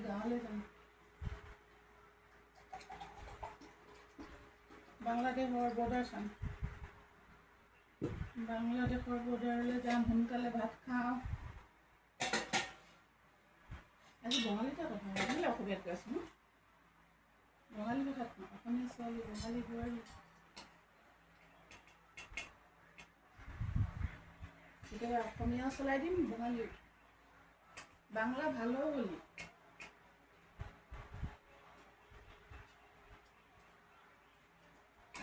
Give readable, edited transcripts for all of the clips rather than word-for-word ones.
গাঁৱলৈ যাম। বাংলাদেশৰ বৰ্ডাৰ চাম। বাংলাদেশৰ বৰ্ডাৰলৈ যাম, সোনকালে ভাত খাওঁ। আজি বঙালীতে কথা বঙালী অসমীয়াত কৈ আছোঁ ন, বঙালী ভাষাত ন, অসমীয়া ছোৱালী বঙালী বোৱাৰী। কেতিয়াবা অসমীয়াও চলাই দিম, বঙালী বাংলা ভালো বলি।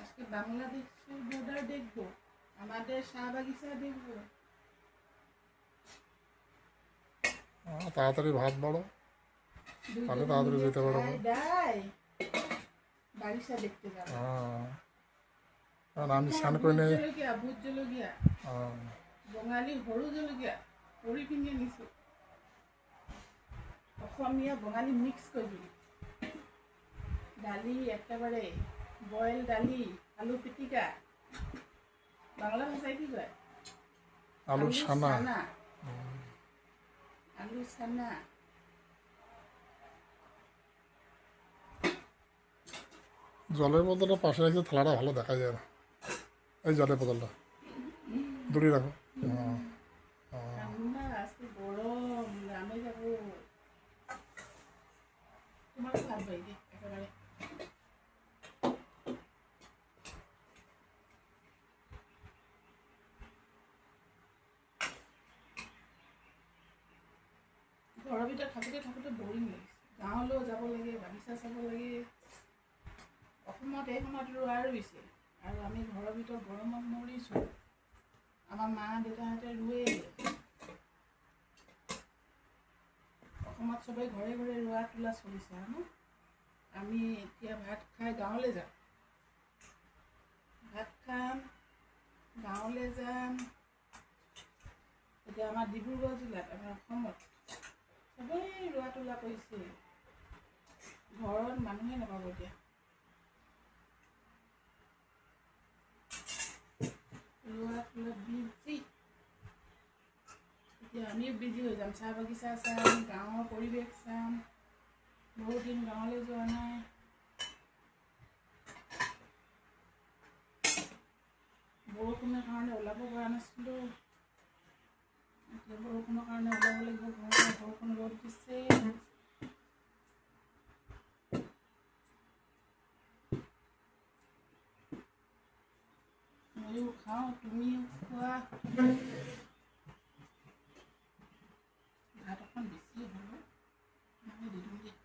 আজকে বাংলাদেশের বর্ডার দেখবো, আমাদের চা বাগিচা দেখবো। তাড়াতাড়ি ভাত বাড়ো, তাহলে তাড়াতাড়ি যেতে পারবো। বাগিচা দেখতে যাবো। আমি স্নান করে নেই। ভোট জলকীয়া বঙালী সৰু জলকীয়া কৰি পিনে নিছোঁ, অসমীয়া বঙালী মিক্স কৰি। দালি একেবাৰে বইল দালি, আলু পিটিকা, বাংলা ভাষায় কি কয়? আলু ছানা। আলু ছানা। জলের বোতলটা পাশে রাখলে থালাটা ভালো দেখা যায় না। এই জলের বোতলটা দূরে রাখো। ঠান্ডা আজকে গরম, গ্রামে যাবো। তোমাকে ভাত বাইরে একেবারে ঘৰৰ ভিতৰত থাকোঁতে বৰিং লাগিছে। গাঁৱলৈও যাব লাগে, বাগিচা চাব লাগে। অসমত এই সময়ত ৰোৱা ৰুইছে আৰু আমি ঘৰৰ ভিতৰত গৰমত মৰিছোঁ। আমাৰ মা দেউতাহঁতে ৰুৱে। অসমত চবেই ঘৰে ঘৰে ৰোৱা তোলা চলিছে ন। আমি এতিয়া ভাত খাই গাঁৱলৈ যাম, ভাত খাম, গাঁৱলৈ যাম। এতিয়া আমাৰ ডিব্ৰুগড় জিলাত, আমাৰ অসমত চবেই ৰোৱা তোলা কৰিছে। ঘৰত মানুহে নাপাব এতিয়া। ৰোৱা তোলা বিজি। এতিয়া আমিও বিজি হৈ যাম, চাহ বাগিচা চাম, গাঁৱৰ পৰিৱেশ চাম। বহুত দিন গাঁৱলৈ যোৱা নাই। বৰষুণৰ কাৰণে ওলাব পৰা নাছিলোঁ, এতিয়া বৰষুণৰ কাৰণে ওলাব লাগিব। ঘৰতে বৰষুণ ৰ'দ দিছে। ময়ো খাওঁ, তুমিও খোৱা। ভাত অকণ বেছি হ'ব, আমি দি দিম দিয়া।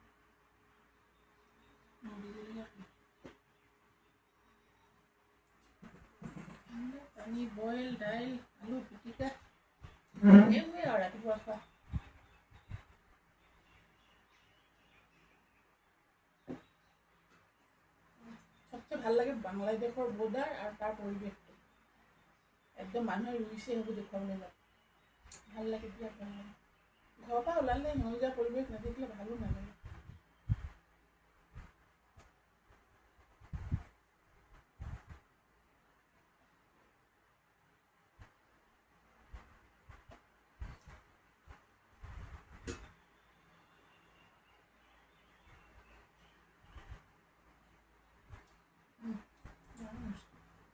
পানী, বইল দাইল, আলু পিটিকা, এইবোৰে আৰু ৰাতিপুৱা খোৱা। সবচে ভাল লাগে বাংলাদেশৰ বৰ্ডাৰ আৰু তাৰ পৰিৱেশটো। একদম মানুহে ৰুইছে সেইবোৰ দেখুৱাবলৈ যায়, ভাল লাগে, বিৰাট ভাল লাগে। ঘৰৰ পৰা ওলালে সেউজীয়া পৰিৱেশ নেদেখিলে ভালো নালাগে।